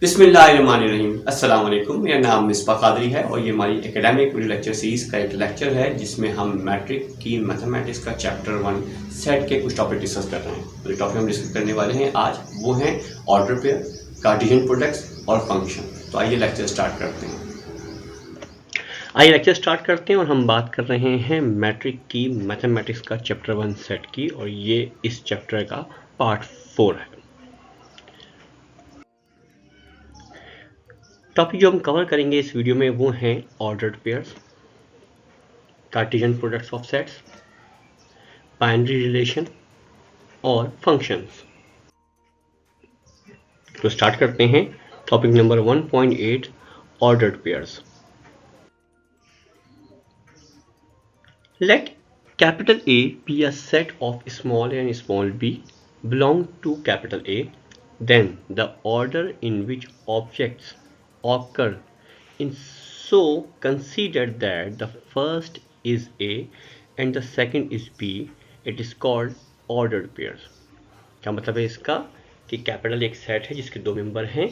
बिस्मिल्लाहिर्रहमानिर्रहीम। अस्सलाम वालेकुम। मेरा नाम मिसबा कादरी है और ये हमारी एकेडमिक वीडियो लेक्चर सीरीज़ का एक लेक्चर है जिसमें हम मैट्रिक की मैथमेटिक्स का चैप्टर 1 सेट के कुछ टॉपिक डिस्कस कर रहे हैं। तो जो टॉपिक हम डिस्कस करने वाले हैं आज वो हैं ऑर्डर पेयर, कार्टेशियन प्रोडक्ट्स और फंक्शन। तो आइए लेक्चर स्टार्ट करते हैं और हम बात कर रहे हैं मैट्रिक की मैथमेटिक्स का चैप्टर 1 सेट की, और ये इस चैप्टर का पार्ट 4 है। टॉपिक जो हम कवर करेंगे इस वीडियो में वो हैं ordered pairs, Cartesian products of sets, binary relation और फंक्शंस। तो स्टार्ट करते हैं। Topic number 1.8 ordered pairs. Let capital A be a set of small a and small b belong to capital A, then the order in which objects occur in so consider that the first is A and the second is B, it is called ordered pairs। क्या मतलब है इसका कि capital एक set है जिसके दो member हैं,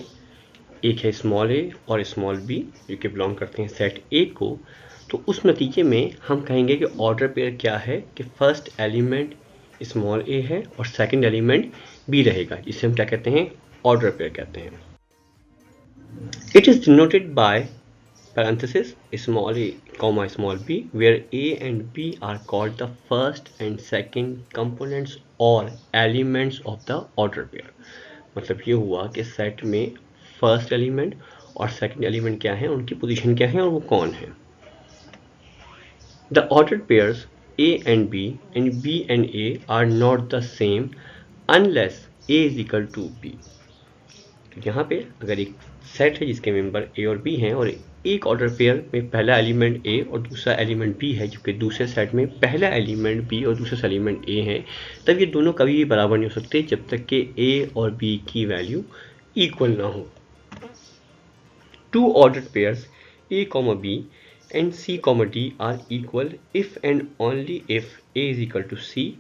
एक है स्मॉल ए और स्मॉल बी जो कि बिलोंग करते हैं सेट ए को। तो उस नतीजे में हम कहेंगे कि ऑर्डर पेयर क्या है कि फर्स्ट एलिमेंट स्मॉल ए है और सेकंड एलिमेंट बी रहेगा, जिसे हम क्या कहते हैं, ऑर्डर पेयर कहते हैं। It is denoted bye parenthesis small a comma small b where a and b are called the first and second components or elements of the order pair। मतलब ये हुआ कि सेट में फर्स्ट एलिमेंट और second element क्या है, उनकी position क्या है और वो कौन है। The ordered pairs a and b and a are not the same unless a is equal to b। तो यहाँ पे अगर एक सेट है जिसके मेंबर ए और बी हैं और एक ऑर्डर पेयर में पहला एलिमेंट ए और दूसरा एलिमेंट बी है, जबकि दूसरे सेट में पहला एलिमेंट बी और दूसरा एलिमेंट ए है, तब ये दोनों कभी भी बराबर नहीं हो सकते जब तक कि ए और बी की वैल्यू इक्वल ना हो। Two ordered pairs A comma B and C comma D are equal if and only if A is equal to C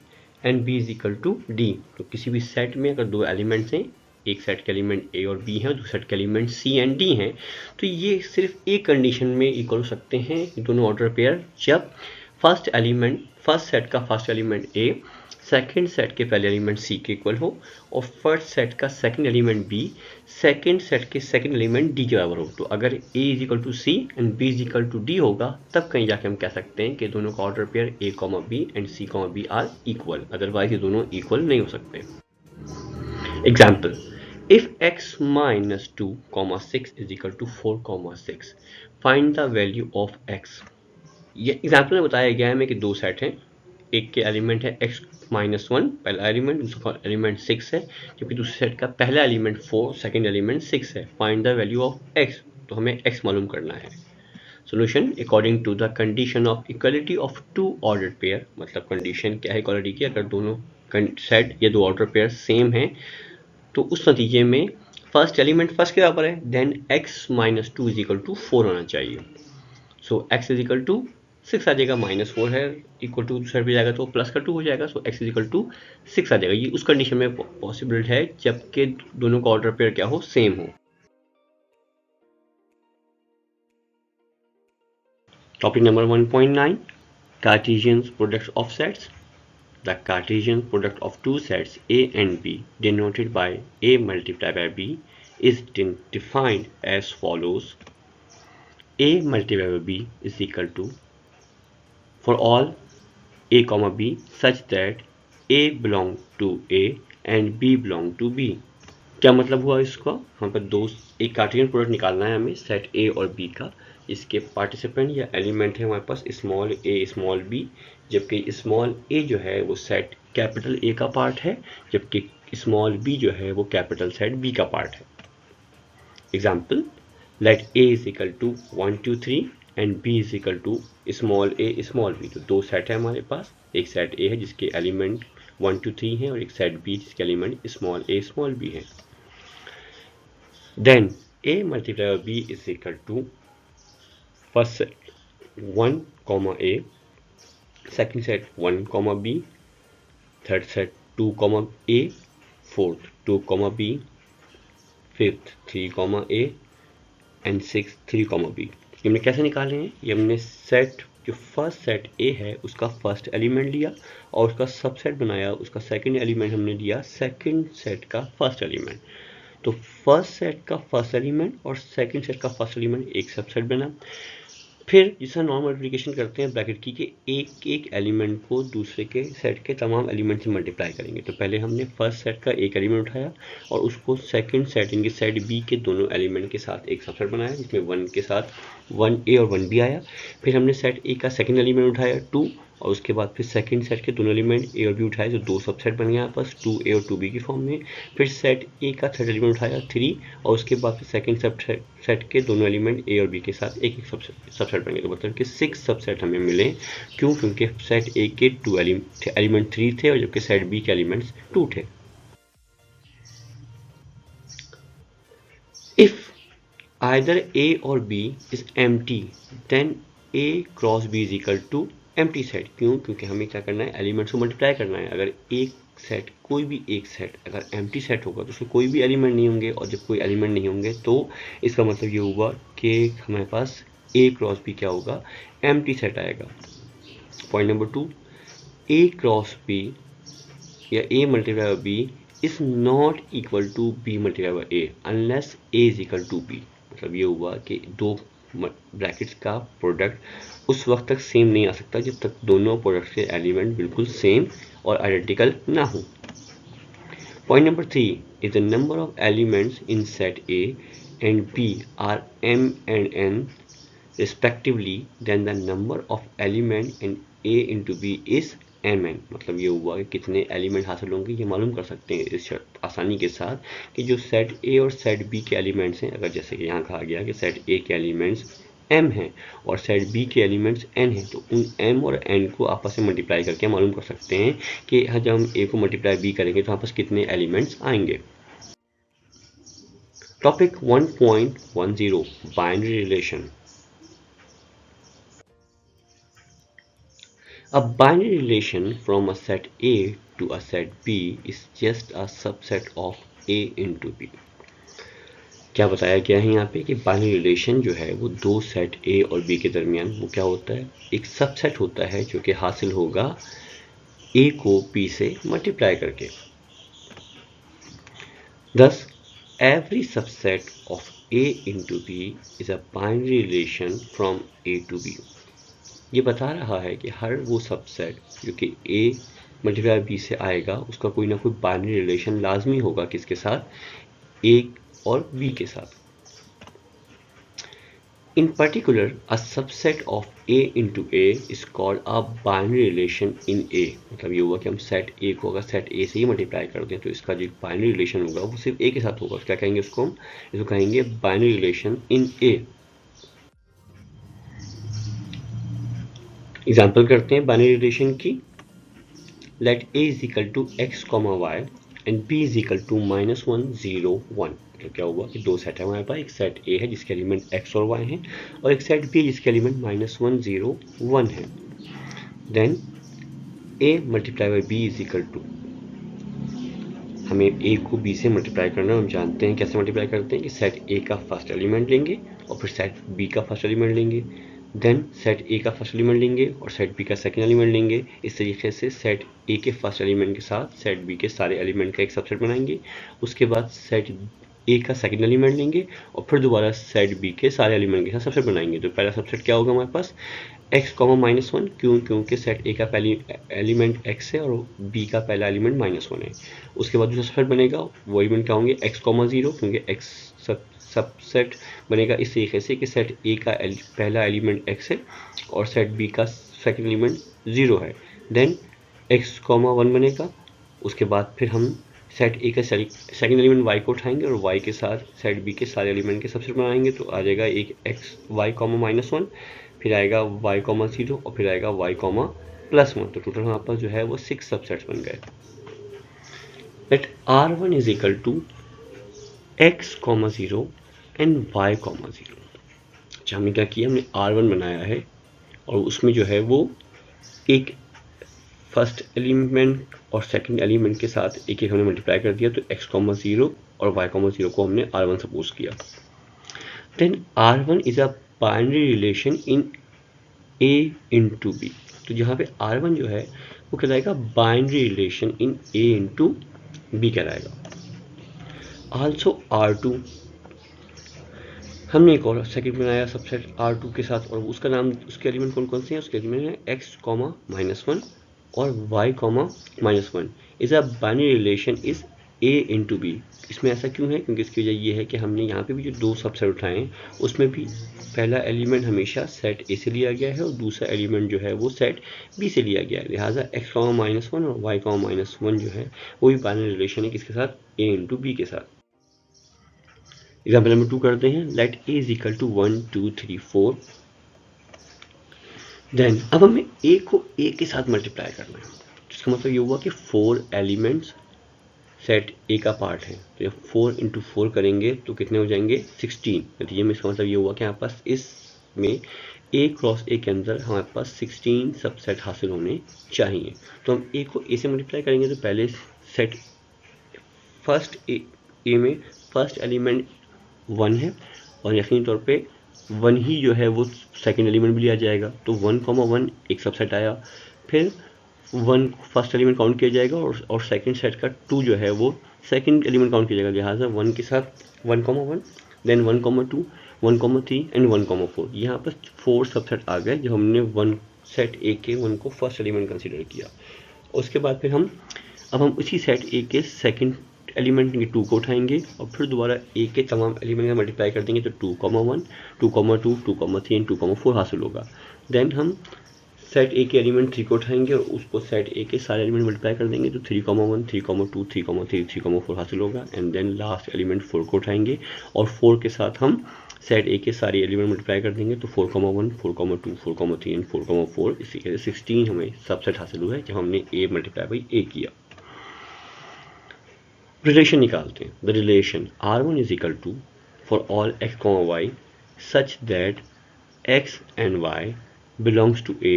and B is equal to D. तो किसी भी सेट में अगर दो elements हैं, एक सेट के एलिमेंट ए और बी हैं और दूसरे सेट के एलिमेंट सी एंड डी हैं, तो ये सिर्फ एक कंडीशन में इक्वल हो सकते हैं दोनों ऑर्डर पेयर, जब फर्स्ट सेट का first element A second set के पहले एलिमेंट सी के इक्वल हो और फर्स्ट सेट का second element B second set के सेकंड एलिमेंट डी के बराबर हो। तो अगर A is equal to C and B is equal to D होगा, तब कहीं जाके हम कह सकते हैं कि दोनों का order pair A comma B and C comma B are equal, otherwise ये दोनों इक्वल नहीं हो सकते। Example, if x minus 2 comma 6 is equal to 4 comma 6 find the value of x। ये एग्जाम्पल में बताया गया है कि दो सेट हैं, एक के एलिमेंट है x माइनस 1 पहला एलिमेंट, दूसरा एलिमेंट 6 है, जबकि दूसरे सेट का पहला एलिमेंट 4 सेकंड एलिमेंट 6 है। Find the value of x, तो हमें x मालूम करना है। Solution, according to the condition of equality of two ordered pair. मतलब कंडीशन क्या है इक्वालिटी की, अगर दोनों सेट या दो ऑर्डर पेयर सेम हैं तो उस नतीजे में फर्स्ट एलिमेंट फर्स्ट के बराबर है, then x minus 2 is equal to 4 होना चाहिए। So x is equal to 6 आ जाएगा, माइनस 4 है इक्वल टू दूसरा भी जाएगा तो प्लस का 2 हो जाएगा, सो x इज इक्वल टू 6 आ जाएगा। ये उस कंडीशन में पॉसिबल है जबकि दोनों का ऑर्डर पेयर क्या हो, सेम हो। Topic number 1.9 Cartesian products of sets. The Cartesian product of two sets A and B denoted by A multiplied by B is defined as follows. A multiplied by B is equal to for all A comma B such that A belong to A and B belong to B। क्या मतलब हुआ इसका, हम पर दो एक Cartesian product निकालना है हमें सेट ए और बी का, इसके पार्टिसिपेंट या एलिमेंट है हमारे पास स्मॉल ए स्मॉल बी, जबकि स्मॉल ए जो है वो सेट कैपिटल ए का पार्ट है, जबकि स्मॉल बी जो है वो कैपिटल सेट बी का पार्ट है। Example, let A is equal to 1 2 3 and B is equal to small A small B. तो दो सेट है हमारे पास, एक सेट ए है जिसके एलिमेंट 1 2 3 है और एक सेट बी जिसके element small A small B है। Then A multiply by B is equal to first set 1 comma a, second set 1 comma b, third set 2 comma a, fourth 2 comma b, 5th 3, A and 6 3, B। ये हमने कैसे निकाले हैं? ये हमने set जो first set ए है उसका फर्स्ट एलिमेंट लिया और उसका सबसेट बनाया, उसका सेकंड एलिमेंट हमने लिया सेकंड सेट का फर्स्ट एलिमेंट। तो फर्स्ट सेट का फर्स्ट एलिमेंट और सेकंड सेट का फर्स्ट एलिमेंट एक सबसेट बना। फिर जिसका नॉर्मल मल्टीप्लिकेशन करते हैं ब्रैकेट की कि एक एक एलिमेंट को दूसरे के सेट के तमाम एलिमेंट से मल्टीप्लाई करेंगे। तो पहले हमने फर्स्ट सेट का एक एलिमेंट उठाया और उसको सेकंड सेट इनके सेट बी के दोनों एलिमेंट के साथ एक सबसेट बनाया जिसमें 1 के साथ 1A और 1B आया। फिर हमने सेट ए का सेकंड एलिमेंट उठाया 2 और उसके बाद फिर सेकंड सेट के दोनों एलिमेंट ए और बी उठाए तो दो सबसेट बन गया आपस 2A और 2B की फॉर्म में। फिर सेट ए का थर्ड एलिमेंट उठाया 3 और उसके बाद फिर सेकंड सेट के दोनों एलिमेंट ए और बी के साथ एक एक सबसेट बन गए। तो मतलब कि 6 सबसेट हमें मिले। क्यों? क्योंकि सेट ए के 2 एलिमेंट 3 थे और जबकि सेट बी के एलिमेंट्स 2 थे। If either A or B is empty then A cross B is equal to empty set। क्यों? क्योंकि हमें क्या करना है? एलिमेंट्स को मल्टीप्लाई करना है। अगर एक सेट कोई भी एक सेट अगर एम्प्टी सेट होगा तो उसमें कोई भी एलिमेंट नहीं होंगे और जब कोई एलिमेंट नहीं होंगे तो इसका मतलब ये होगा कि हमारे पास A क्रॉस B क्या होगा? एम्प्टी सेट आएगा। Point number 2, A cross B या A multiply by B is not equal to B multiply by A unless A is equal to B। मतलब ये हुआ कि दो ब्रैकेट्स का प्रोडक्ट उस वक्त तक सेम नहीं आ सकता जब तक दोनों प्रोडक्ट्स के एलिमेंट बिल्कुल सेम और आइडेंटिकल ना हो। Point number 3 is the number of elements in set A and B are M and N respectively then the number of element in A into B is mn। मतलब ये हुआ कि कितने element हासिल होंगे ये मालूम कर सकते हैं इस शर्त आसानी के साथ कि जो सेट ए और सेट बी के एलिमेंट्स हैं, अगर जैसे कि यहाँ कहा गया कि सेट ए के एलिमेंट्स m हैं और सेट बी के एलिमेंट्स n हैं तो उन m और n को आपस में मल्टीप्लाई करके मालूम कर सकते हैं कि जब हम a को मल्टीप्लाई b करेंगे तो आपस कितने एलिमेंट्स आएंगे। Topic 1.10 binary relation. A binary relation from a set A to a set B is just a subset of A into B। क्या बताया गया है यहाँ पे कि बाइनरी रिलेशन जो है वो दो सेट A और B के दरमियान वो क्या होता है? एक सबसेट होता है जो कि हासिल होगा A को B से मल्टीप्लाई करके। Thus, every subset of A into B is a binary relation from A to B। ये बता रहा है कि हर वो सबसेट जो कि A मल्टीप्लाई B से आएगा उसका कोई ना कोई बाइनरी रिलेशन लाजमी होगा किसके साथ? A और B के साथ। इन particular a subset of A into A is called a binary relation in A। मतलब ये हुआ कि हम सेट A को अगर सेट A से ही मल्टीप्लाई कर दें तो इसका जो बाइनरी रिलेशन होगा वो सिर्फ A के साथ होगा। क्या कहेंगे उसको? हम इसको कहेंगे binary relation in A। Example करते हैं बाइनरी रिलेशन की। Let A is equal to x, y and B is equal to -1 0 1। तो क्या हुआ कि दो सेट है हमारे पास, एक सेट A है जिसके एलिमेंट x और y हैं और एक सेट B जिसके एलिमेंट -1 0 1 है। Then A multiply by B is equal to, हमें A को B से मल्टीप्लाई करना है। हम जानते हैं कैसे मल्टीप्लाई करते हैं कि सेट A का फर्स्ट एलिमेंट लेंगे और फिर सेट B का फर्स्ट एलिमेंट लेंगे, देन सेट A का फर्स्ट एलिमेंट लेंगे और सेट B का सेकंड एलिमेंट लेंगे। इस तरीके से सेट A के फर्स्ट एलिमेंट के साथ सेट B के सारे एलिमेंट का एक सबसेट बनाएंगे। उसके बाद सेट A का सेकंड एलिमेंट लेंगे और फिर दोबारा सेट B के सारे एलिमेंट के साथ सबसेट बनाएंगे। तो पहला सबसेट क्या होगा हमारे पास? x, -1। क्यों? क्योंकि सेट A का पहली एलिमेंट x है और B का पहला एलिमेंट -1 है। उसके बाद दूसरा सबसेट बनेगा, वो एलिमेंट क्या होंगे? x, 0 क्योंकि x सबसेट बनेगा इस तरीके से कि सेट A का पहला एलिमेंट x है और सेट B का सेकंड एलिमेंट 0 है। देन x, 1 बनेगा। उसके बाद फिर हम सेट A का सेकंड एलिमेंट y को उठाएंगे और y के साथ सेट B के सारे एलिमेंट के सबसेट बनाएंगे। तो आ जाएगा एक x, y, -1, फिर आएगा y, 0 और फिर आएगा y, +1। तो टोटल हमारे पास जो है वो 6 सबसेट्स बन गए। Let R1 is equal to x, 0 and y, 0। अच्छा, हमने क्या किया? हमने R1 बनाया है और उसमें जो है वो एक फर्स्ट एलिमेंट और सेकंड एलिमेंट के साथ एक एक हमने मल्टीप्लाई कर दिया। तो x, 0 और y,0 को हमने R1 सपोज किया। Then R1 is a binary relation in A into B. तो यहाँ पे R1 जो है वो कहलाएगा binary relation in A into B कहलाएगा। आल्सो R2, हमने एक और सेकंड बनाया सबसेट R2 के साथ, और उसका नाम, उसके एलिमेंट कौन कौन से हैं? उसके एलिमेंट हैं x, -1 और y, -1 is a binary relation is A into B. इसमें ऐसा क्यों है? क्योंकि इसकी वजह ये है कि हमने यहाँ पे भी जो दो सबसेट उठाए हैं उसमें भी पहला एलिमेंट हमेशा सेट A से लिया गया है और दूसरा एलिमेंट जो है वो सेट B से लिया गया है। लिहाजा x, -1 और y, -1 जो है वो भी बाइनरी रिलेशन है किसके साथ? A इंटू बी के साथ। एग्जाम्पल नंबर 2 करते हैं। Late A is equal to 1 2 3 4। Then अब हमें A को A के साथ मल्टीप्लाई करना है, जिसका मतलब ये हुआ कि 4 एलिमेंट्स सेट A का पार्ट है। तो जब 4 इंटू 4 करेंगे तो कितने हो जाएंगे? 16। नतीजे में इसका मतलब ये हुआ कि हमारे पास इसमें A क्रॉस A के अंदर हमारे पास 16 सबसेट हासिल होने चाहिए। तो हम A को A से मल्टीप्लाई करेंगे तो पहले सेट फर्स्ट A में फर्स्ट एलिमेंट 1 है और यकीनी तौर पे 1 ही जो है वो सेकंड एलिमेंट भी लिया जाएगा। तो 1,1 एक सबसेट आया, फिर 1 फर्स्ट एलिमेंट काउंट किया जाएगा और सेकंड सेट का 2 जो है वो सेकंड एलिमेंट काउंट किया जाएगा। लिहाजा 1 के साथ 1,1, देन 1,2, 1,3 एंड 1,4। यहाँ पर 4 सबसेट आ गए जो हमने 1 सेट A के 1 को फर्स्ट एलिमेंट कंसिडर किया। उसके बाद फिर हम उसी सेट A के सेकंड एलिमेंट 2 को उठाएंगे और फिर दोबारा A के तमाम एलिमेंट का मल्टीप्लाई कर देंगे तो 2,1, 2,2, 2,3 एंड 2,4 हासिल होगा। देन हम सेट A के एलिमेंट 3 को उठाएंगे और उसको सेट A के सारे एलिमेंट मल्टीप्लाई कर देंगे तो 3,1, 3,2, 3,3, 3,4 हासिल होगा। एंड देन लास्ट एलिमेंट 4 को उठाएंगे और 4 के साथ हम सेट A के सारे एलिमेंट मल्टीप्लाई कर देंगे तो 4,1, 4,2, 4,3 एंड 4,4। इसी तरह 16 हमें सबसेट हासिल हुआ है जब हमने A मल्टीप्लाई बाई A किया। रिलेशन निकालते हैं। The relation R1 is equal to for all x, y such that x and y belongs to A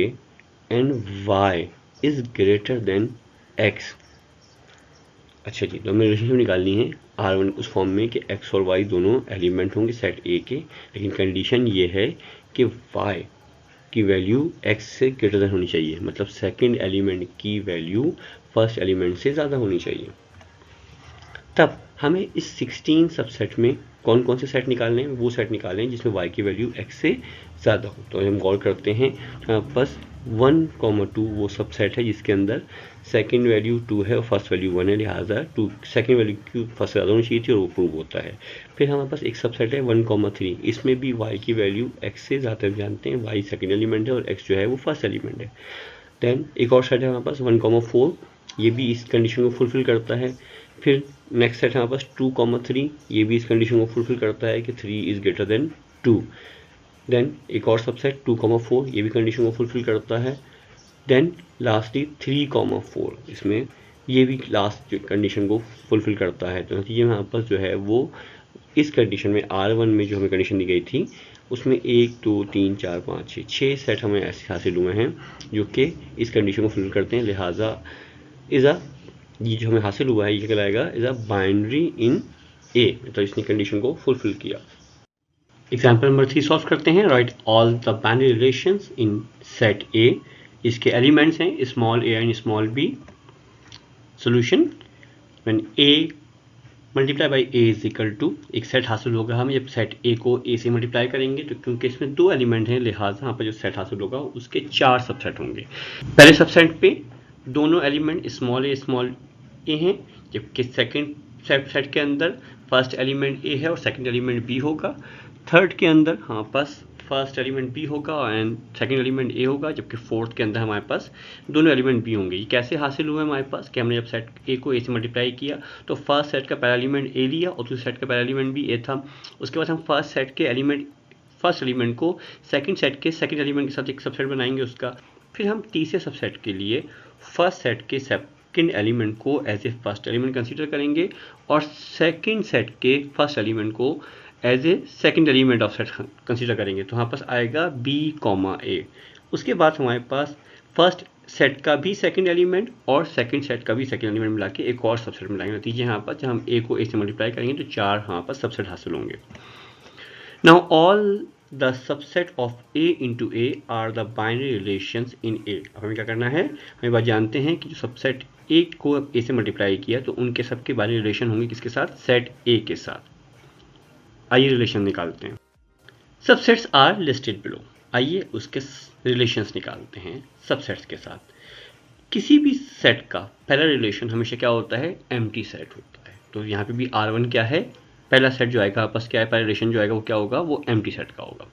and y is greater than x। अच्छा जी, तो हमें रिलेशनशिप निकालनी है R1 उस form में कि x और y दोनों एलिमेंट होंगे सेट A के, लेकिन कंडीशन ये है कि y की वैल्यू x से ग्रेटर देन होनी चाहिए, मतलब सेकंड एलिमेंट की वैल्यू फर्स्ट एलिमेंट से ज़्यादा होनी चाहिए। तब हमें इस 16 सबसेट में कौन कौन से सेट निकालने हैं? वो सेट निकालें जिसमें y की वैल्यू x से ज़्यादा हो। तो हम गौर करते हैं, हमारे पास 1,2 वो सबसेट है जिसके अंदर सेकंड वैल्यू 2 है और फर्स्ट वैल्यू 1 है। लिहाजा 2 सेकंड वैल्यू की फर्स्ट ज़्यादा होनी चाहिए थी और वो प्रूव होता है। फिर हमारे पास एक सबसेट है 1,3, इसमें भी y की वैल्यू x से ज़्यादा जानते हैं। y सेकंड एलिमेंट है और x जो है वो फर्स्ट एलिमेंट है। देन एक और सेट है हमारे पास 1,4, ये भी इस कंडीशन को फुलफिल करता है। फिर नेक्स्ट सेट है हमारे पास 2,3, ये भी इस कंडीशन को फुलफिल करता है कि 3 इज ग्रेटर देन 2। देन एक और सबसेट 2,4, ये भी कंडीशन को फुलफिल करता है। देन लास्टली 3,4, इसमें ये भी लास्ट कंडीशन को फुलफिल करता है। तो नतीजे में हमारे पास जो है वो इस कंडीशन में R1 में जो हमें कंडीशन दी गई थी उसमें 1 2 3 4 5 6 सेट हमें ऐसे हासिल हुए हैं जो कि इस कंडीशन को फुलफिल करते हैं। लिहाजा ये जो हमें हासिल हुआ है ये कहलाएगा is a binary in A, तो इसने कंडीशन को फुलफिल किया। एग्जाम्पल नंबर 3 सॉल्व करते हैं। Write all the binary relations in set A। इसके एलिमेंट्स हैं small a and small b। Solution when A multiply by A is equal to, एक set हासिल होगा हमें जब सेट A को A से मल्टीप्लाई करेंगे तो क्योंकि इसमें 2 एलिमेंट हैं लिहाजा यहाँ पर जो सेट हासिल होगा उसके 4 सबसेट होंगे। पहले सबसेट पे दोनों एलिमेंट स्मॉल ए हैं, जबकि सेकंड सेट के अंदर फर्स्ट एलिमेंट ए है और सेकंड एलिमेंट बी होगा। थर्ड के अंदर हमारे पास फर्स्ट एलिमेंट बी होगा एंड सेकंड एलिमेंट ए होगा, जबकि फोर्थ के अंदर हमारे पास दोनों एलिमेंट बी होंगे। ये कैसे हासिल हुआ हमारे पास कि हमने जब सेट ए को ए से मल्टीप्लाई किया तो फर्स्ट सेट का पहला एलिमेंट ए लिया और दूसरे सेट का पहला एलिमेंट भी ए था। उसके बाद हम फर्स्ट एलिमेंट को सेकंड सेट के सेकंड एलिमेंट के साथ एक सबसेट बनाएंगे उसका। फिर हम तीसरे सबसेट के लिए फर्स्ट सेट के सेकंड एलिमेंट को as a first element consider करेंगे और सेकंड सेट के फर्स्ट एलिमेंट को as a second element of set consider करेंगे। तो हमारे पास आएगा b, a। उसके बाद हमारे पास फर्स्ट सेट का भी सेकंड एलिमेंट और सेकंड सेट का भी सेकंड एलिमेंट मिला के एक और सबसेट मिलाएंगे। नतीजे यहाँ पर जब हम ए को ए से मल्टीप्लाई करेंगे तो 4 यहाँ पर सबसेट हासिल होंगे। Now all the subset of A into A are the binary relations in A. अब हमें क्या करना है, हम बात जानते हैं कि जो सबसेट ए को ए से मल्टीप्लाई किया तो उनके सबके बाइनरी रिलेशन होंगे किसके साथ, सेट ए के साथ। आइए रिलेशन निकालते हैं। Subsets are listed below. आइए उसके रिलेशंस निकालते हैं सबसेट्स के साथ। किसी भी सेट का पहला रिलेशन हमेशा क्या होता है, एम्प्टी सेट होता है। तो यहाँ पे भी R1 क्या है, पहला सेट जो आएगा आपस क्या है, पहला रिलेशन जो आएगा वो क्या होगा, वो एम्प्टी सेट का होगा।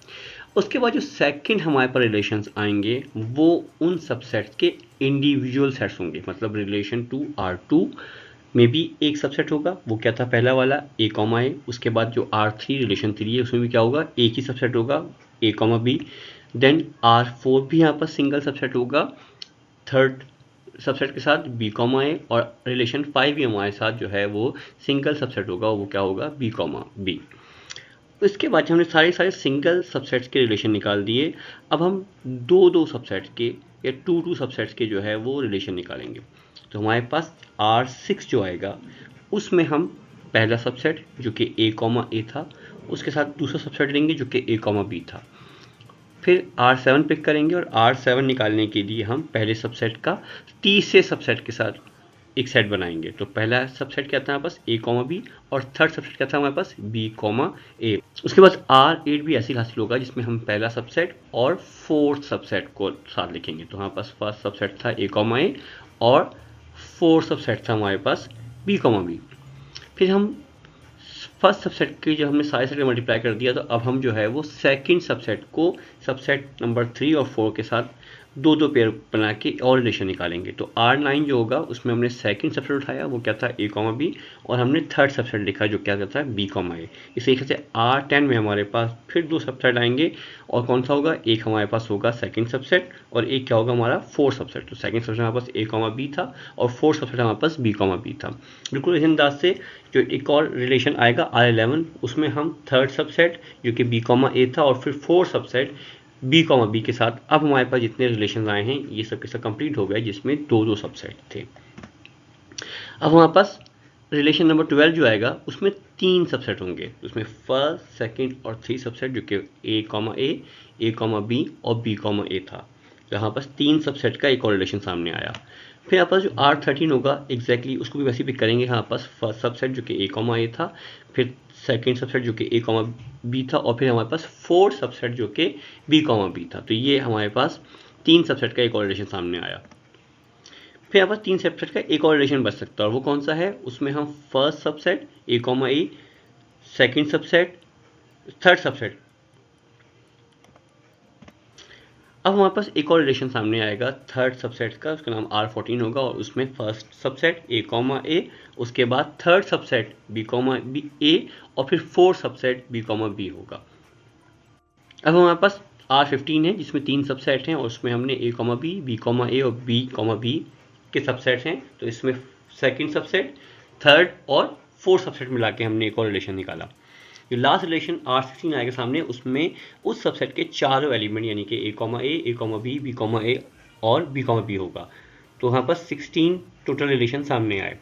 उसके बाद जो सेकंड हमारे पास रिलेशंस आएंगे वो उन सबसेट्स के इंडिविजुअल सेट्स होंगे। मतलब रिलेशन टू R2 में भी एक सबसेट होगा, वो क्या था पहला वाला ए कॉमा ए। उसके बाद जो R3 रिलेशन 3 है उसमें भी क्या होगा, एक ही सबसेट होगा ए कॉमा बी। देन R4 भी यहाँ पर सिंगल सबसेट होगा थर्ड सबसेट के साथ बी कॉमा ए, और रिलेशन 5 भी हमारे साथ जो है वो सिंगल सबसेट होगा, वो क्या होगा, बी कॉमा बी। इसके बाद हमने सारे सिंगल सबसेट्स के रिलेशन निकाल दिए। अब हम दो सबसेट्स के या टू सबसेट्स के जो है वो रिलेशन निकालेंगे। तो हमारे पास R6 जो आएगा उसमें हम पहला सबसेट जो कि ए कॉमा ए था उसके साथ दूसरा सबसेट लेंगे जो कि ए कॉमा बी था। फिर R7 पिक करेंगे और R7 निकालने के लिए हम पहले सबसेट का तीसरे सबसेट के साथ एक सेट बनाएंगे। तो पहला सबसेट क्या था हमारे पास, ए कॉमा बी, और थर्ड सबसेट क्या था हमारे पास, बी कॉमा ए। उसके बाद R8 भी ऐसे हासिल होगा जिसमें हम पहला सबसेट और फोर्थ सबसेट को साथ लिखेंगे। तो हमारे पास फर्स्ट सबसेट था ए कॉमा ए और फोर्थ सबसेट था हमारे पास बी कॉमा बी। फिर हम फर्स्ट सबसेट के जो हमने सारे सेट मल्टीप्लाई कर दिया, तो अब हम जो है वो सेकंड सबसेट को सबसेट नंबर 3 और 4 के साथ दो पेयर बना के और रिलेशन निकालेंगे। तो R9 जो होगा उसमें हमने सेकंड सबसेट उठाया, वो क्या था, ए कॉमा बी, और हमने थर्ड सबसेट लिखा जो क्या था, बी कॉमा ए। इस तरीके से R10 में हमारे पास फिर दो सबसेट आएंगे, और कौन सा होगा, एक हमारे पास होगा सेकंड सबसेट और एक क्या होगा हमारा फोर्थ सबसेट। तो सेकंड सबसेट हमारे पास ए कॉमा बी था और फोर्थ सबसेट हमारे पास बी कॉमा बी था। बिल्कुल इसी अंदाज से जो एक और रिलेशन आएगा R11, उसमें हम थर्ड सबसेट जो कि बी कॉमा ए था और फिर fourth subset B comma b के साथ। अब हमारे पास जितने रिलेशन आए हैं ये सब के साथ कंप्लीट हो गए, जिसमें दो सबसेट थे। अब हमारे पास रिलेशन नंबर 12 जो आएगा उसमें 3 सबसेट होंगे। उसमें फर्स्ट सेकंड और 3 सबसेट जो कि ए कॉमा बी और बी कॉमा ए था। तो यहाँ पास 3 सबसेट का एक और रिलेशन सामने आया। फिर यहाँ पास जो R13 होगा एग्जैक्टली उसको भी वैसे पिक करेंगे। यहाँ पास फर्स्ट सबसेट जो कि ए कॉमा ए था, फिर सेकंड सबसेट जो कि ए कॉमा बी था, और फिर हमारे पास फोर्थ सबसेट जो कि बी कॉमा बी था। तो ये हमारे पास 3 सबसेट का एक और रिलेशन सामने आया। फिर यहाँ पर 3 सबसेट का एक और रिलेशन बच सकता है, और वो कौन सा है, उसमें हम first subset A comma A, second subset, third subset. अब हमारे पास एक और रिलेशन सामने आएगा थर्ड सबसेट का, उसका नाम R14 होगा, और उसमें first subset A comma A, उसके बाद third subset B comma B A, और फिर fourth subset B comma B होगा। अब हमारे पास R15 है जिसमें 3 सबसेट हैं, और उसमें हमने ए कॉमा बी कॉमा ए और बी कॉमा बी के सबसेट हैं। तो इसमें सेकंड सबसेट, थर्ड और फोर्थ सबसेट मिला के हमने एक और रिलेशन निकाला। जो लास्ट रिलेशन R16 आएगा सामने, उसमें उस सबसेट के चारों एलिमेंट यानी कि ए कॉमा बी कॉमा ए और बी कॉमा बी होगा। तो यहाँ पर 16 टोटल रिलेशन सामने आए।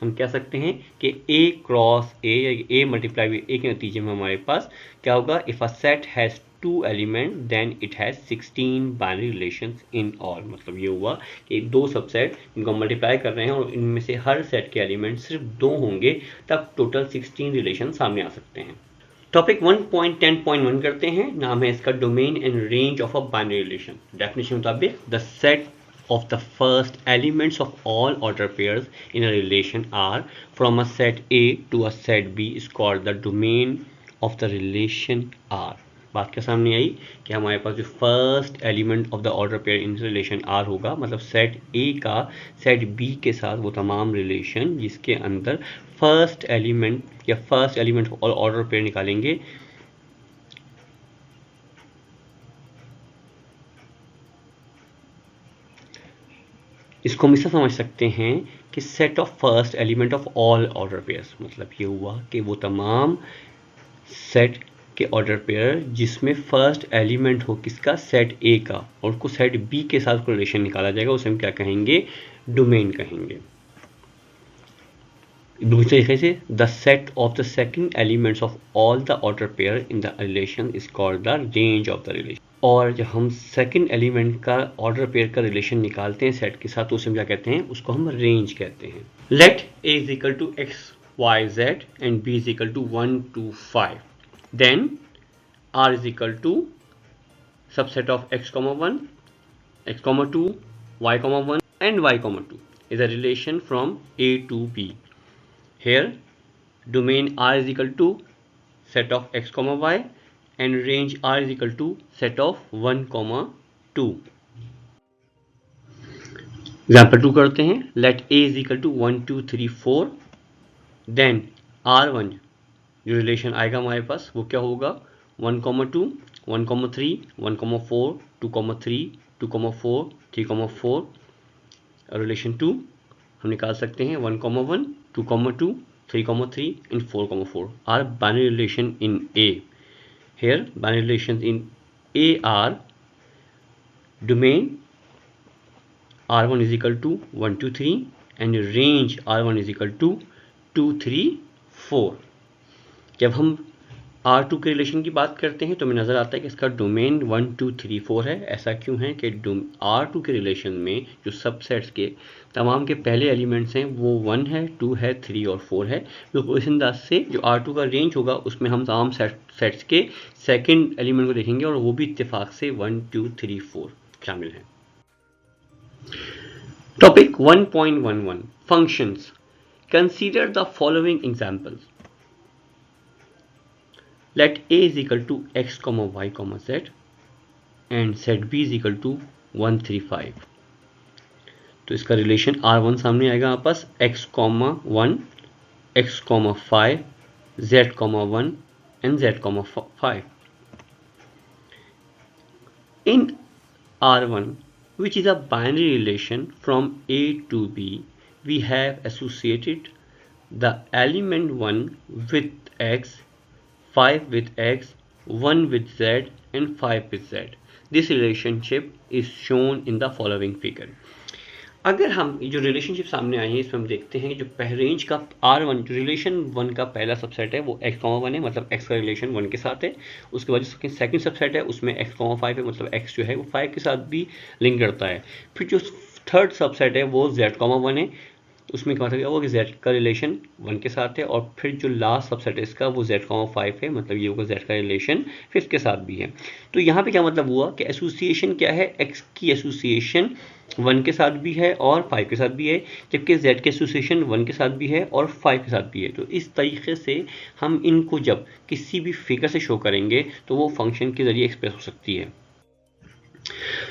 हम कह सकते हैं कि ए क्रॉस ए या ए मल्टीप्लाई विद ए के नतीजे में हमारे पास क्या होगा, if a set has 2 element then it has 16 binary relations in all. मतलब ये हुआ कि 2 सबसेट इनको मल्टीप्लाई कर रहे हैं और इनमें से हर सेट के एलिमेंट सिर्फ 2 होंगे, तब टोटल 16 रिलेशन सामने आ सकते हैं। टॉपिक 1.10.1 करते हैं, नाम है इसका domain and range of a binary relation. Definition मुताबिक the set of the first elements of all order pairs in a relation R from a set A to a set B is called the domain of the relation R। बात क्या सामने आई कि हमारे पास जो first element of the order pair in relation R होगा, मतलब set A का set B के साथ वो तमाम रिलेशन जिसके अंदर फर्स्ट एलिमेंट और ऑर्डर पेयर निकालेंगे, इसको हम इसे समझ सकते हैं कि set of first element of all order pairs. मतलब ये हुआ कि वो तमाम सेट के ऑर्डर पेयर जिसमें फर्स्ट एलिमेंट हो किसका, सेट ए का, और उसको सेट बी के साथ रिलेशन निकाला जाएगा, उसे हम क्या कहेंगे, डोमेन कहेंगे। दूसरे तरीके से the set of the second elements of all the order pair in the relation is called the range of the relation. और जब हम सेकंड एलिमेंट का ऑर्डर पेयर का रिलेशन निकालते हैं सेट के साथ तो उसे हम क्या कहते हैं, उसको हम रेंज कहते हैं। Let A is equal to x y z and B is equal to 1 to 5, then R is equal to subset of x, 1, x, 2, y, 1 and y, 2 is a relation from A to B. Here domain R is equal to set of x, y and range R is equal to set of 1, 2. Example 2 करते हैं। Let A is equal to 1, 2, 3, 4, then R1 जो relation आएगा हमारे पास वो क्या होगा, 1, 2, 1, 3, 1, 4, 2, 3, 2, 4, 3, 4, और relation 2 हम निकाल सकते हैं 1, 1, 2, 2, 3, 3 and 4, 4 are binary relation in A. Here binary relations in A are domain R1 is equal to 1, 2, 3 and range R1 is equal to 2, 3, 4. जब हम R2 के रिलेशन की बात करते हैं तो हमें नज़र आता है कि इसका डोमेन 1, 2, 3, 4 है। ऐसा क्यों है कि R2 के रिलेशन में जो सबसेट्स के तमाम के पहले एलिमेंट्स हैं वो 1 है, 2 है, 3 और 4 है। तो इस अंदाज से जो R2 का रेंज होगा उसमें हम तमाम सेट्स के सेकंड एलिमेंट को देखेंगे और वो भी इत्तेफाक से 1, 2, 3, 4 शामिल हैं। Topic 1.11 functions. Consider the following examples. Let A is equal to x, y, z and set B is equal to 1, 3, 5. तो इसका रिलेशन R1 सामने आएगा आप पास x, 1, x, 5, z, 1 and z, 5. In R1, which is a binary relation from A to B, we have associated the element 1 with x, 5 with x, 1 with z and 5 with z. This relationship is shown in the following figure. अगर हम जो relationship सामने आई है इसमें हम देखते हैं कि जो रेंज का R1 जो रिलेशन 1 का पहला सबसेट है वो x, 1 है, मतलब x का रिलेशन 1 के साथ है। उसके बाद जो सेकंड सबसेट है उसमें x, 5 है, मतलब x जो है वो 5 के साथ भी लिंक करता है। फिर जो थर्ड सबसेट है वो z, 1 है, उसमें क्या होगा कि z का रिलेशन 1 के साथ है, और फिर जो लास्ट सबसेट है इसका वो z, 5 है, मतलब ये होगा z का रिलेशन 5 के साथ भी है। तो यहाँ पे क्या मतलब हुआ कि एसोसिएशन क्या है, x की एसोसिएशन 1 के साथ भी है और 5 के साथ भी है, जबकि z की एसोसिएशन 1 के साथ भी है और 5 के साथ भी है। तो इस तरीके से हम इनको जब किसी भी फिगर से शो करेंगे तो वो फंक्शन के जरिए एक्सप्रेस हो सकती है।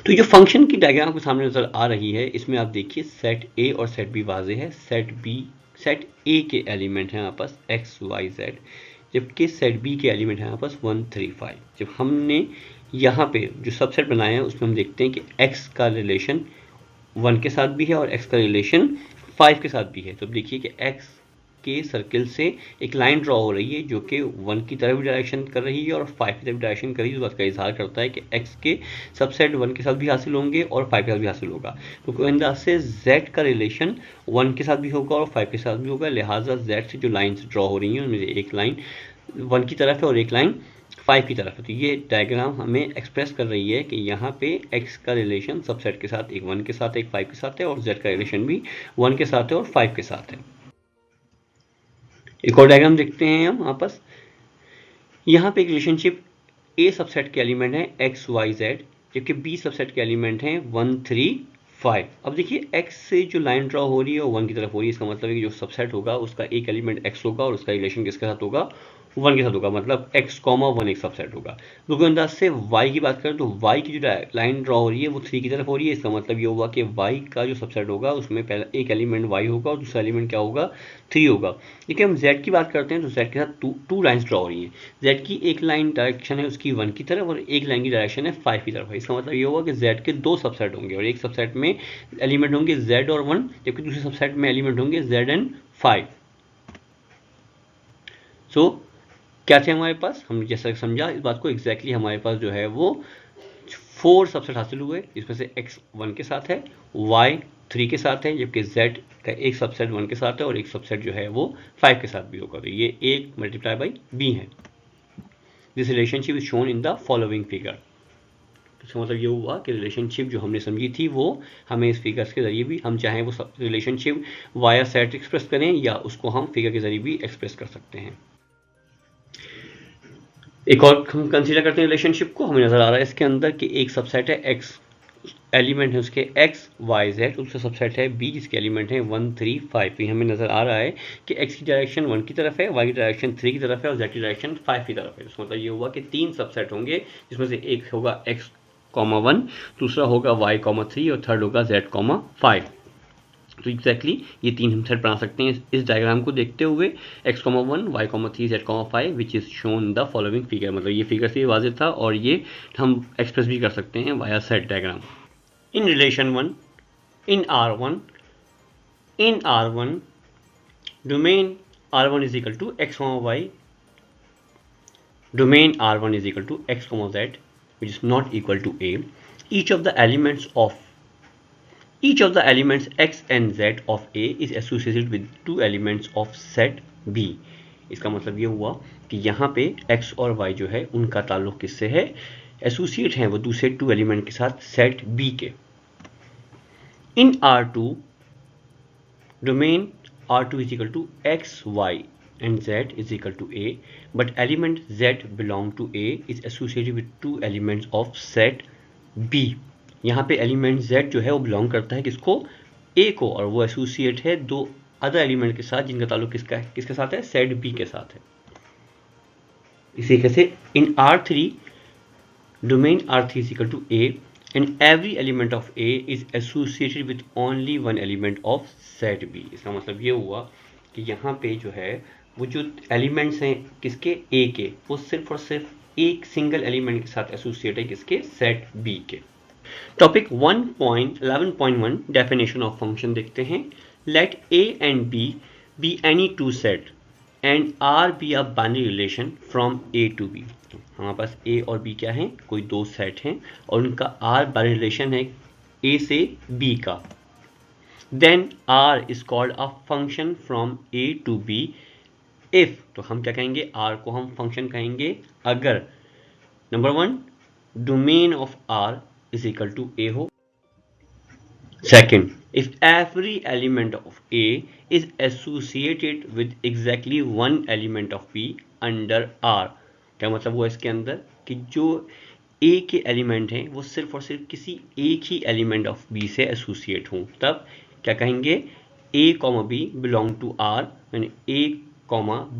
तो जो फंक्शन की डायग्राम आपके सामने नजर आ रही है इसमें आप देखिए सेट ए और सेट बी वाजे है। सेट ए के एलिमेंट हैं आपस x, y, z, जबकि सेट बी के एलिमेंट हैं आपस 1, 3, 5। जब हमने यहाँ पे जो सबसेट बनाया है उसमें हम देखते हैं कि x का रिलेशन 1 के साथ भी है और x का रिलेशन 5 के साथ भी है। तो देखिए कि x के सर्किल से एक लाइन ड्रॉ हो रही है जो कि 1 की तरफ डायरेक्शन कर रही है और 5 की तरफ डायरेक्शन कर रही है। इस बात का इजहार करता है कि x के सबसेट 1 के साथ भी हासिल होंगे और 5 के साथ भी हासिल होगा। तो कोई अंदाज से z का रिलेशन 1 के साथ भी होगा और 5 के साथ भी होगा, लिहाजा z से जो लाइन्स ड्रॉ हो रही हैं उनमें एक लाइन 1 की तरफ है और एक लाइन 5 की तरफ है। तो ये डायग्राम हमें एक्सप्रेस कर रही है कि यहाँ पे x का रिलेशन सबसेट के साथ एक 1 के साथ एक 5 के साथ है और z का रिलेशन भी 1 के साथ है और 5 के साथ है। एक और डायग्राम देखते हैं हम आपस। यहाँ पे एक रिलेशनशिप A सबसेट के एलिमेंट है x, y, z, जबकि B सबसेट के एलिमेंट हैं 1, 3, 5। अब देखिए x से जो लाइन ड्रॉ हो रही है वो 1 की तरफ हो रही है, इसका मतलब है कि जो सबसेट होगा उसका एक एलिमेंट x होगा और उसका रिलेशन किसके साथ होगा, 1 के साथ होगा, मतलब x, 1 एक सबसेट होगा। दूसरे अंदाज से y की बात करें तो y की जो लाइन ड्रॉ हो रही है वो 3 की तरफ हो रही है, इसका मतलब ये होगा कि y का जो सबसेट होगा उसमें पहला एक एलिमेंट y होगा और दूसरा एलिमेंट क्या होगा, 3 होगा। देखिए हम z की बात करते हैं तो z के साथ टू लाइन्स ड्रॉ हो रही हैं। z की एक लाइन डायरेक्शन है उसकी 1 की तरफ और एक लाइन की डायरेक्शन है 5 की तरफ है। इसका मतलब ये होगा कि z के 2 सबसेट होंगे और एक सबसेट में एलिमेंट होंगे z और 1, जबकि दूसरे सबसेट में एलिमेंट होंगे z एंड 5। सो क्या थे हमारे पास, हमने जैसा समझा इस बात को एग्जैक्टली हमारे पास जो है वो 4 सबसेट हासिल हुए, जिसमें से x 1 के साथ है, y 3 के साथ है, जबकि z का एक सबसेट 1 के साथ है और एक सबसेट जो है वो 5 के साथ भी होगा। तो ये a मल्टीप्लाई बाई b है। This relationship is shown in the following figure. इसका मतलब ये हुआ कि रिलेशनशिप जो हमने समझी थी वो हमें इस फिगर्स के जरिए भी, हम चाहें वो रिलेशनशिप वाया सेट एक्सप्रेस करें या उसको हम फिगर के जरिए भी एक्सप्रेस कर सकते हैं। एक और हम कंसीडर करते हैं रिलेशनशिप को, हमें नजर आ रहा है इसके अंदर कि एक सबसेट है x, एलिमेंट है उसके x y z, दूसरा सबसेट है b जिसके एलिमेंट है 1 3 5। हमें नजर आ रहा है कि x की डायरेक्शन 1 की तरफ है, y की डायरेक्शन 3 की तरफ है और z की डायरेक्शन 5 की तरफ है। इसका मतलब ये हुआ कि 3 सबसेट होंगे, जिसमें से एक होगा x 1, दूसरा होगा y 3 और थर्ड होगा z 5। तो एग्जैक्टली ये 3 हम सेट बना सकते हैं इस डायग्राम को देखते हुए, x 1 y 3 z 5 which is shown the following figure. मतलब ये फिगर से वाजिब था और ये हम एक्सप्रेस भी कर सकते हैं via set diagram. In relation 1, in R1, domain R1 is equal to x, y, domain R1 is equal to x, z, which is not equal to a. Each of the elements x and z of a is associated with two elements of set b. इसका मतलब ये हुआ कि यहाँ पे x और y जो है उनका ताल्लुक किससे है, एसोसिएट हैं वो दूसरे 2 एलिमेंट के साथ सेट b के। In R2, domain R2 is equal to x, y and z is equal to a, but element z belong to a is associated with two elements of set b. यहाँ पे element z जो है वो belong करता है किसको, a को, और वो एसोसिएट है 2 अदर एलिमेंट के साथ जिनका ताल्लुक किसके साथ है, सेट b के साथ है। इसी तरीके से इन R3, domain R3 is equal to a and every element of A is associated with only one element of set B. इसका मतलब ये हुआ कि यहाँ पे जो है वो जो एलिमेंट्स हैं किसके, A के, वो सिर्फ और सिर्फ एक सिंगल एलिमेंट के साथ एसोसिएट है किसके, सेट B के। टॉपिक 1.11.1 डेफिनेशन ऑफ फंक्शन देखते हैं। Late A and B be any two set and R be a binary relation from A to B। हमारे पास A और B क्या हैं, कोई 2 सेट हैं और उनका R बाइनरी रिलेशन है A से B का। Then R is called a function from A to B if, तो हम क्या कहेंगे, R को हम फंक्शन कहेंगे अगर number 1 domain of R is equal to A हो, second if every element of A is associated with exactly one element of B under R। क्या मतलब हुआ इसके अंदर कि जो A के एलिमेंट हैं वो सिर्फ और सिर्फ किसी एक ही एलिमेंट ऑफ B से एसोसिएट हों, तब क्या कहेंगे, A, B belong to R and A,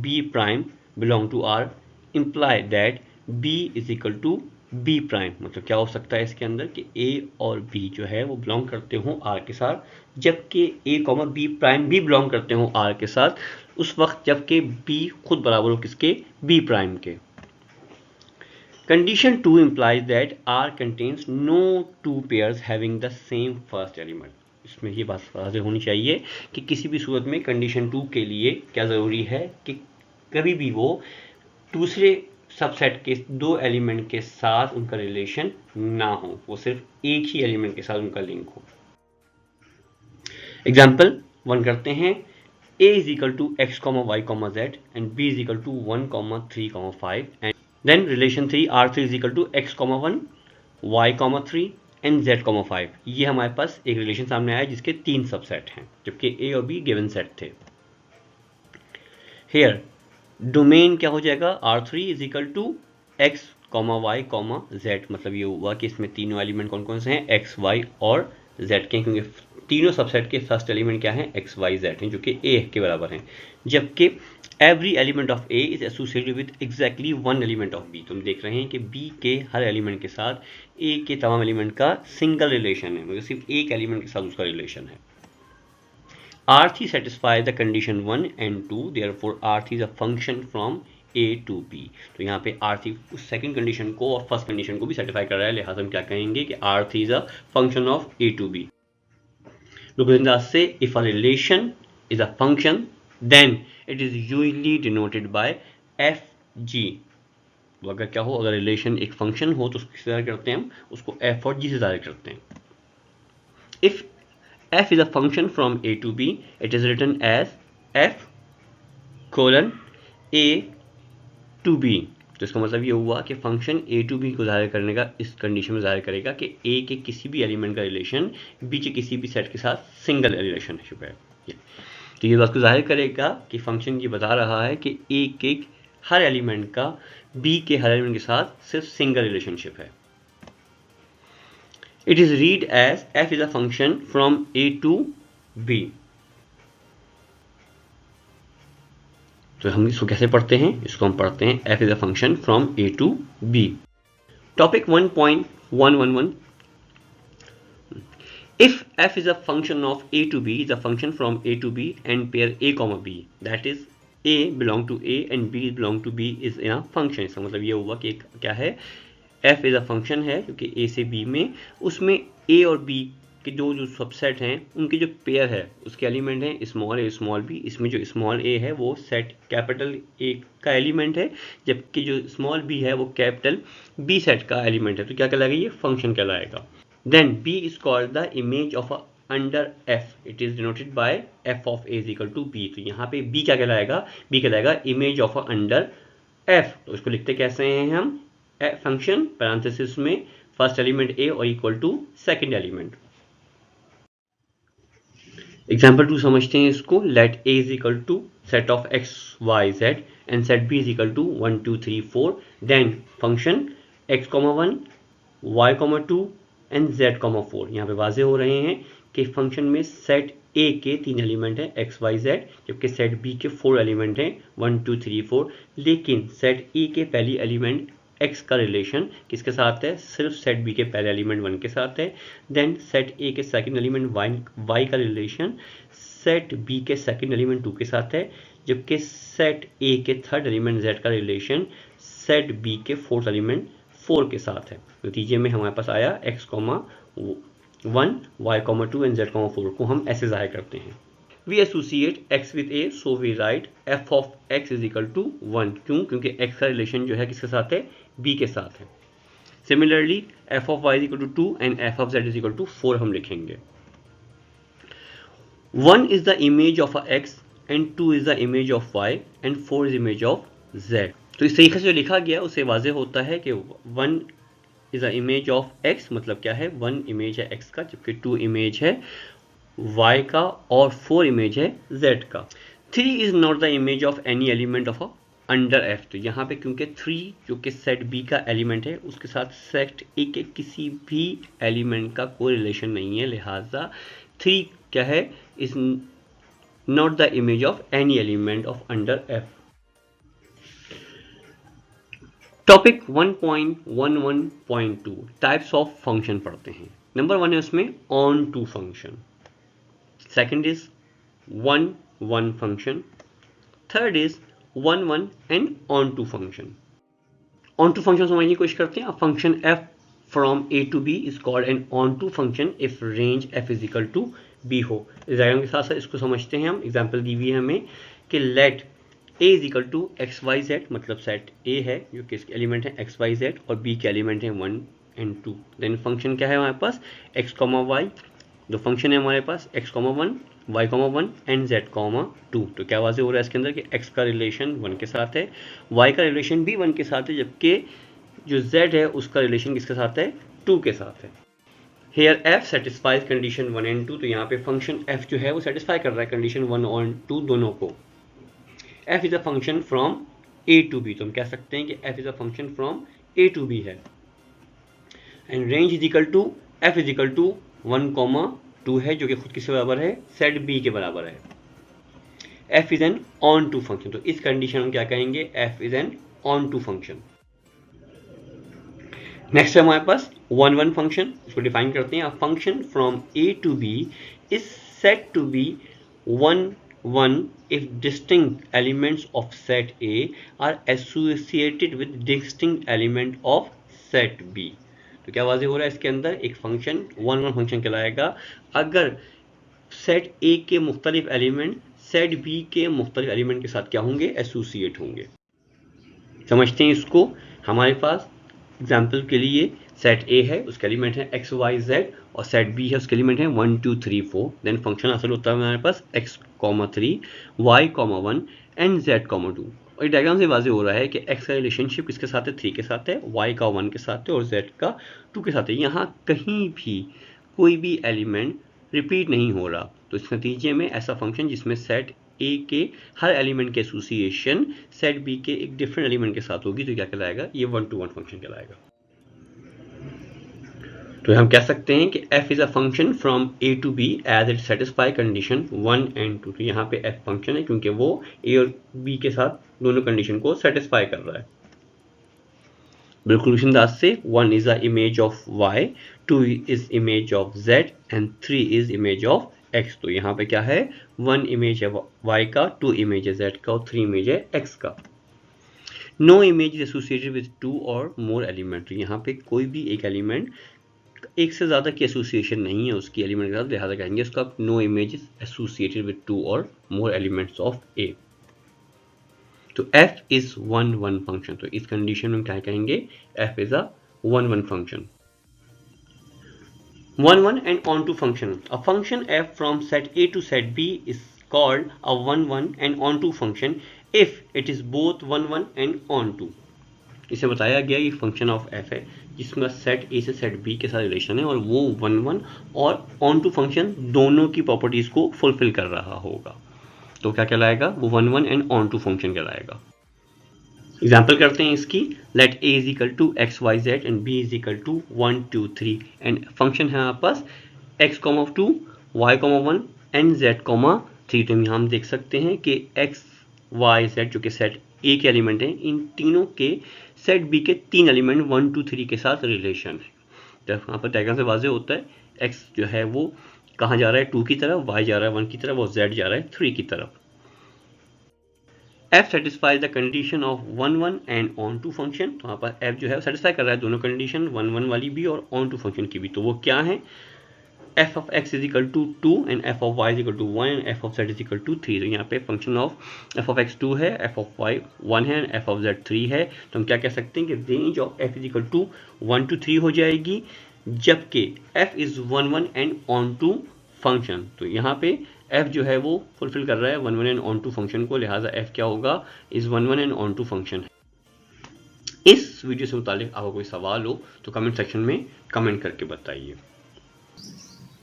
B prime belong to R imply that B is equal to B prime. मतलब क्या हो सकता है इसके अंदर कि A और B जो है वो बिलोंग करते हों R के साथ, जबकि A, B प्राइम भी बिलोंग करते हों R के साथ, उस वक्त जबकि B खुद बराबर हो किसके, B प्राइम के। Condition 2 implies that R contains no two pairs having the same first element। इसमें ये बात वाज़ेह होनी चाहिए कि किसी भी सूरत में कंडीशन 2 के लिए क्या ज़रूरी है कि कभी भी वो दूसरे सबसेट के 2 एलिमेंट के साथ उनका रिलेशन ना हो, वो सिर्फ एक ही एलिमेंट के साथ उनका लिंक हो। एग्जाम्पल 1 करते हैं। A is equal to x, y, z and B is equal to 1, 3, 5 and then relation 3 R3 is equal to x, 1, y, 3 and z, 5। ये हमारे पास एक रिलेशन सामने आया जिसके 3 सबसेट हैं जबकि A और B गिवन सेट थे। Here डोमेन क्या हो जाएगा, R3 is equal to x, y, z। मतलब ये हुआ कि इसमें तीनों एलिमेंट कौन कौन से हैं, x, y और z के, क्योंकि तीनों सबसेट के फर्स्ट एलिमेंट क्या हैं, x, y, z हैं जो कि a के बराबर हैं। जबकि every element of a is associated with exactly one element of b। तुम देख रहे हैं कि b के हर एलिमेंट के साथ a के तमाम एलिमेंट का सिंगल रिलेशन है, मतलब सिर्फ एक एलिमेंट के साथ उसका रिलेशन है। R3 satisfies the condition 1 and 2, therefore R3 is a function from A to B। तो यहाँ पे R3 उस सेकंड कंडीशन को और फर्स्ट कंडीशन को भी सेटिफाई कर रहा है, लिहाजा हम क्या कहेंगे कि R3 is a function of A to B। Lukasendra say if a relation is a function then it is usually denoted by f जी। तो अगर क्या हो, अगर रिलेशन एक फंक्शन हो तो उसको किससे ज़ाहिर करते हैं हम, उसको एफ और जी से ज़ाहिर करते हैं। If f is a function from a to b, it is written as f colon a to b। तो इसका मतलब ये हुआ कि फंक्शन a to b को ज़ाहिर करने का इस कंडीशन में ज़ाहिर करेगा कि a के किसी भी एलिमेंट का रिलेशन b के किसी भी सेट के साथ सिंगल रिलेशनशिप है। तो ये बात को ज़ाहिर करेगा कि फंक्शन ये बता रहा है कि a के हर एलिमेंट का b के हर एलिमेंट के साथ सिर्फ सिंगल रिलेशनशिप है। It is read as f is a function from a to b। तो हम इसको कैसे पढ़ते हैं, इसको हम पढ़ते हैं f is a function from a to b। Topic 1.111 if f is a function of a to b is a function from a to b and pair a comma b, that is a belong to a and b belong to b is in a function। इसका मतलब ये हुआ कि क्या है, f is a function है क्योंकि a से b में, उसमें a और b के जो सबसेट हैं उनके जो पेयर है उसके एलिमेंट हैं स्मॉल a स्मॉल b। इसमें जो स्मॉल a है वो सेट कैपिटल a का एलिमेंट है, जबकि जो स्मॉल b है वो कैपिटल b सेट का एलिमेंट है। तो क्या कहलाएगा, ये फंक्शन कहलाएगा। Then b is called the image of a under f, it is denoted by f of a is equal to b। तो यहाँ पे b क्या कहलाएगा, b कहलाएगा image of a under f। तो इसको लिखते कैसे हैं हम, फंक्शन पैरेंथेसिस में फर्स्ट एलिमेंट a और equal to second element. Example 2 समझते हैं इसको। Let a is equal to set of x y z and set b is equal to 1 2 3 4। Then function x, 1 y, 2 and z, 4। यहाँ पे वाजे हो रहे हैं कि फंक्शन में सेट a के 3 एलिमेंट हैं x y z, जबकि सेट b के 4 एलिमेंट हैं 1 2 3 4। लेकिन सेट a के पहली एलिमेंट x का रिलेशन किसके साथ है, सिर्फ सेट b के पहले एलिमेंट 1 के साथ है। देन सेट a के सेकंड एलिमेंट y का रिलेशन सेट b के सेकंड एलिमेंट 2 के साथ है, जबकि सेट a के थर्ड एलिमेंट z का रिलेशन सेट b के फोर्थ एलिमेंट 4 के साथ है। नतीजे में हमारे पास आया x, 1 y, 2 एंड z, 4 को हम ऐसे ज़ाहिर करते हैं। We associate x with a, so we write f of x is equal to 1। क्यों, क्योंकि x का रिलेशन जो है किसके साथ है, b के साथ है। Similarly f of y is equal to 2 and f of z is equal to 4 हम लिखेंगे। 1 is the image of a x and 2 is the image of y and 4 is image of z। तो इस तरीके से जो लिखा गया उससे वाज़ेह होता है कि 1 is the image of x, मतलब क्या है, 1 इमेज है x का, जबकि 2 इमेज है y का और 4 इमेज है z का। 3 is not the image of any element of a under f। तो यहाँ पे क्योंकि 3 जो कि सेट b का एलिमेंट है उसके साथ सेट a के किसी भी एलिमेंट का कोई रिलेशन नहीं है, लिहाजा 3 क्या है, is not the image of any element of under f। टॉपिक 1.11.2 टाइप्स ऑफ फंक्शन पढ़ते हैं। नंबर 1 है उसमें onto function, second is 1 1 function, third is 1 1 and onto function. Onto function समझने की कोशिश करते हैं। A function f from a to b is called an onto function if range f is equal to b हो। इस diagram के साथ साथ इसको समझते हैं हम। एग्जांपल दी हुई है हमें कि let a is equal to x y z, मतलब सेट a है जो कि इसके एलिमेंट है एक्स वाई जेड और b के एलिमेंट है 1 एंड 2। देन फंक्शन क्या है हमारे पास, x, y। दो फंक्शन है हमारे पास x, 1 y, 1 एंड z, 2। तो क्या वाज़ेह हो रहा है इसके अंदर कि x का रिलेशन 1 के साथ है, y का रिलेशन भी 1 के साथ है, जबकि जो z है उसका रिलेशन किसके साथ है, 2 के साथ है। Here f satisfies condition 1 and 2। तो यहाँ पे फंक्शन f जो है वो सेटिस्फाई कर रहा है कंडीशन 1 और 2 दोनों को। f is a function from a to b, तो हम कह सकते हैं कि f is a function from a to b है। And range is equal to f is equal to 1, 2 है, जो कि खुद किसके बराबर है, सेट b के बराबर है। f is an onto function, तो इस कंडीशन में क्या कहेंगे, f is an onto function. Next है हमारे पास 1 1 फंक्शन, इसको डिफाइन करते हैं। Function from a to b is said to be 1 1 if distinct elements of set A are associated with distinct element of set B। तो क्या वाज़ेह हो रहा है इसके अंदर, एक फंक्शन 1 1 फंक्शन कहलाएगा अगर सेट A के मुख्तलिफ एलिमेंट सेट B के मुख्तलिफ एलिमेंट के साथ क्या होंगे, एसोसिएट होंगे। समझते हैं इसको। हमारे पास एग्जाम्पल के लिए सेट ए है, उसका एलिमेंट है एक्स वाई जेड, और सेट बी है, उसके एलिमेंट है 1 2 3 4। देन फंक्शन हासिल होता है हमारे पास x, 3 y, 1 एंड z, 2। और डायग्राम से वाजे हो रहा है कि x का रिलेशनशिप किसके साथ है, 3 के साथ है, y का 1 के साथ है और z का 2 के साथ है। यहाँ कहीं भी कोई भी एलिमेंट रिपीट नहीं हो रहा, तो इस नतीजे में ऐसा फंक्शन जिसमें सेट ए के हर एलिमेंट के एसोसिएशन सेट बी के एक डिफरेंट एलिमेंट के साथ होगी, तो क्या कहलाएगा, ये 1-to-1 फंक्शन कहलाएगा। तो हम कह सकते हैं कि f is a function from a to b as it satisfy condition 1 and 2। तो यहाँ पे f फंक्शन है क्योंकि वो a और b के साथ दोनों कंडीशन को सेटिस्फाई कर रहा है। बिल्कुल उसी अंदाज से 1 is a image of y, 2 is image of z and 3 is image of x। तो यहाँ पे क्या है, 1 इमेज है y का, 2 इमेज है z का और 3 इमेज है x का। No image is associated with 2 or more element. तो यहाँ पे कोई भी एक एलिमेंट एक से ज़्यादा की एसोसिएशन नहीं है उसकी एलिमेंट के साथ, लिहाजा कहेंगे उसका no image is associated with 2 or more elements of ए। तो f इज 1-1 फंक्शन। तो इस कंडीशन में क्या कहेंगे, f is a 1-1 function. 1-1 and onto function. A function f from set A to set B is called a 1-1 and onto function if it is both 1-1 and onto। इसे बताया गया ये function of f है जिसमें set ए से set B के साथ relation है और वो 1-1 और ऑन टू फंक्शन दोनों की प्रॉपर्टीज को फुलफिल कर रहा होगा। तो क्या कहलाएगा, वो 1-1 एंड ऑन टू फंक्शन कहलाएगा। एग्जाम्पल करते हैं इसकी, let a is equal to x y z and b is equal to 1 2 3 and function है हमारे पास x, 2 y, 1 एंड z, 3। तो यहाँ हम देख सकते हैं कि x y z जो कि सेट ए के एलिमेंट हैं, इन तीनों के सेट बी के 3 एलिमेंट 1 2 3 के साथ रिलेशन है। तो यहाँ पर डायग्राम से वाजे होता है x जो है वो कहाँ जा रहा है, 2 की तरफ, y जा रहा है 1 की तरफ और z जा रहा है 3 की तरफ। f satisfies the condition of 1-1 and on-to function। तो यहाँ पर f जो है सेटिस्फाई कर रहा है दोनों कंडीशन, 1-1 वाली भी और on-to फंक्शन की भी। तो वो क्या है, f of x is equal to 2 and f of y is equal to 1 and f of z is equal to 3। तो यहाँ पे function of f of x 2 है, f of y 1 है and f of z 3 है। तो हम क्या कह सकते हैं कि range of f is equal to 1 to 3 हो जाएगी, जबकि f is 1-1 and on-to function. तो यहाँ पे f जो है वो फुलफिल कर रहा है 1-1 एंड ऑन टू फंक्शन को, लिहाजा f क्या होगा, is 1-1 and onto function. इस वीडियो से मुतालिक आपको कोई सवाल हो तो कमेंट सेक्शन में कमेंट करके बताइए।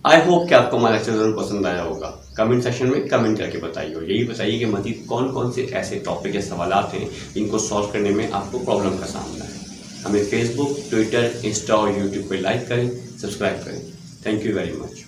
आई होप कि आपको हमारा लेक्चर जरूर पसंद आया होगा। कमेंट सेक्शन में कमेंट करके बताइए और यही बताइए कि मज़ीद कौन कौन से ऐसे टॉपिक या सवालात हैं जिनको सॉल्व करने में आपको प्रॉब्लम का सामना है। हमें फेसबुक, ट्विटर, इंस्टा और यूट्यूब पर लाइक करें, सब्सक्राइब करें। Thank you very much.